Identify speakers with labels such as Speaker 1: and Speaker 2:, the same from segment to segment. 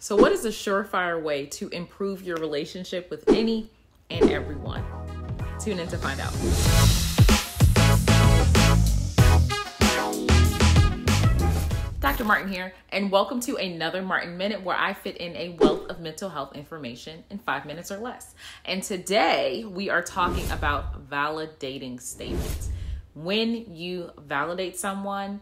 Speaker 1: So what is a surefire way to improve your relationship with any and everyone? Tune in to find out. Dr. Martin here, and welcome to another Martin Minute where I fit in a wealth of mental health information in 5 minutes or less. And today we are talking about validating statements. When you validate someone,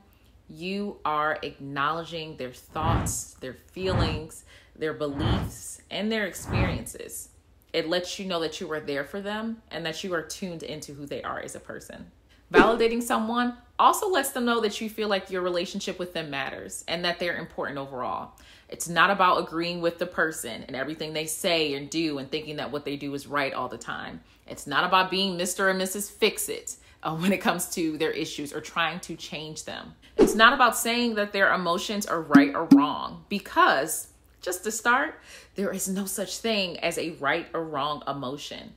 Speaker 1: you are acknowledging their thoughts, their feelings, their beliefs, and their experiences. It lets you know that you are there for them and that you are tuned into who they are as a person. Validating someone also lets them know that you feel like your relationship with them matters and that they're important overall. It's not about agreeing with the person and everything they say and do and thinking that what they do is right all the time. It's not about being Mr. or Mrs. Fix-It when it comes to their issues or trying to change them. It's not about saying that their emotions are right or wrong, because just to start, there is no such thing as a right or wrong emotion.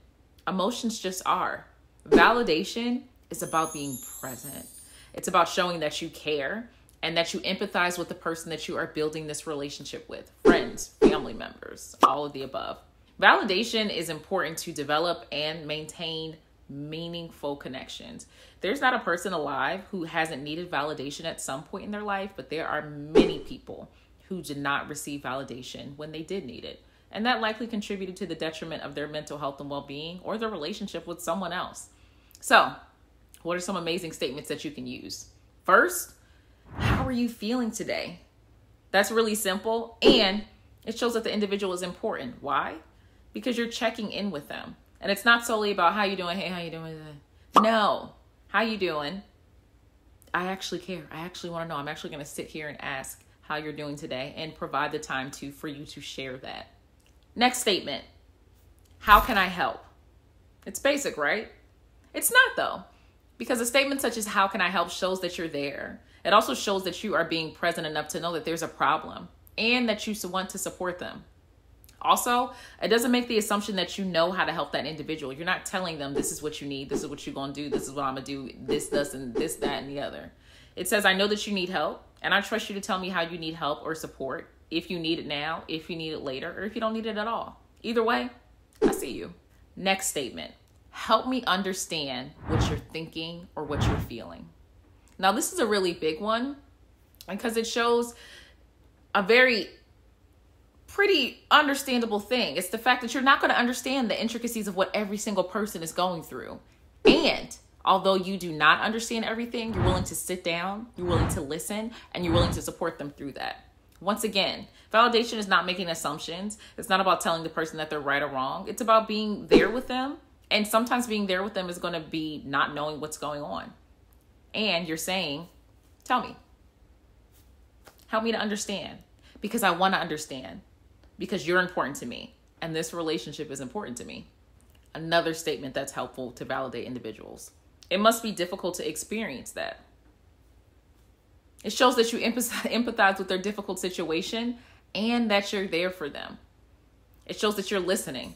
Speaker 1: Emotions just are. Validation is about being present. It's about showing that you care and that you empathize with the person that you are building this relationship with, friends, family members, all of the above. Validation is important to develop and maintain meaningful connections. There's not a person alive who hasn't needed validation at some point in their life, but there are many people who did not receive validation when they did need it. And that likely contributed to the detriment of their mental health and well-being or their relationship with someone else. So, what are some amazing statements that you can use? First, how are you feeling today? That's really simple, and it shows that the individual is important. Why? Because you're checking in with them. And it's not solely about how you doing. Hey, how you doing? No. How you doing? I actually care. I actually want to know. I'm actually going to sit here and ask how you're doing today and provide the time for you to share that. Next statement. How can I help? It's basic, right? It's not though. Because a statement such as how can I help shows that you're there. It also shows that you are being present enough to know that there's a problem and that you want to support them. Also, it doesn't make the assumption that you know how to help that individual. You're not telling them this is what you need, this is what you're going to do, this is what I'm going to do, this, and this, that, and the other. It says, I know that you need help, and I trust you to tell me how you need help or support, if you need it now, if you need it later, or if you don't need it at all. Either way, I see you. Next statement. Help me understand what you're thinking or what you're feeling. Now, this is a really big one because it shows a pretty understandable thing. It's the fact that you're not going to understand the intricacies of what every single person is going through. And although you do not understand everything, you're willing to sit down, you're willing to listen, and you're willing to support them through that. Once again, validation is not making assumptions. It's not about telling the person that they're right or wrong. It's about being there with them. And sometimes being there with them is going to be not knowing what's going on. And you're saying, tell me. Help me to understand. Because I want to understand. Because you're important to me. And this relationship is important to me. Another statement that's helpful to validate individuals. It must be difficult to experience that. It shows that you empathize with their difficult situation and that you're there for them. It shows that you're listening.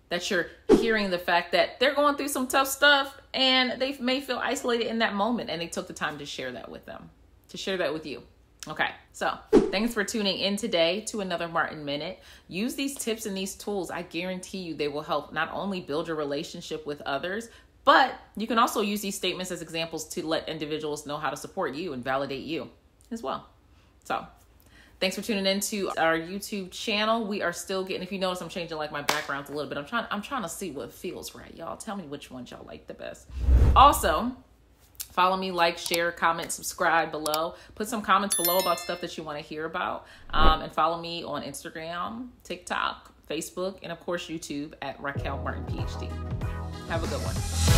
Speaker 1: That you're hearing the fact that they're going through some tough stuff and they may feel isolated in that moment, and they took the time to share that with them, to share that with you. Okay, so thanks for tuning in today to another Martin Minute. Use these tips and these tools. I guarantee you they will help not only build your relationship with others, but you can also use these statements as examples to let individuals know how to support you and validate you as well. So thanks for tuning in to our YouTube channel. We are still getting, if you notice, I'm changing like my backgrounds a little bit. I'm trying to see what feels right, y'all. Tell me which ones y'all like the best. Also, follow me, like, share, comment, subscribe below. Put some comments below about stuff that you want to hear about. And follow me on Instagram, TikTok, Facebook, and of course YouTube at Raquel Martin PhD. Have a good one.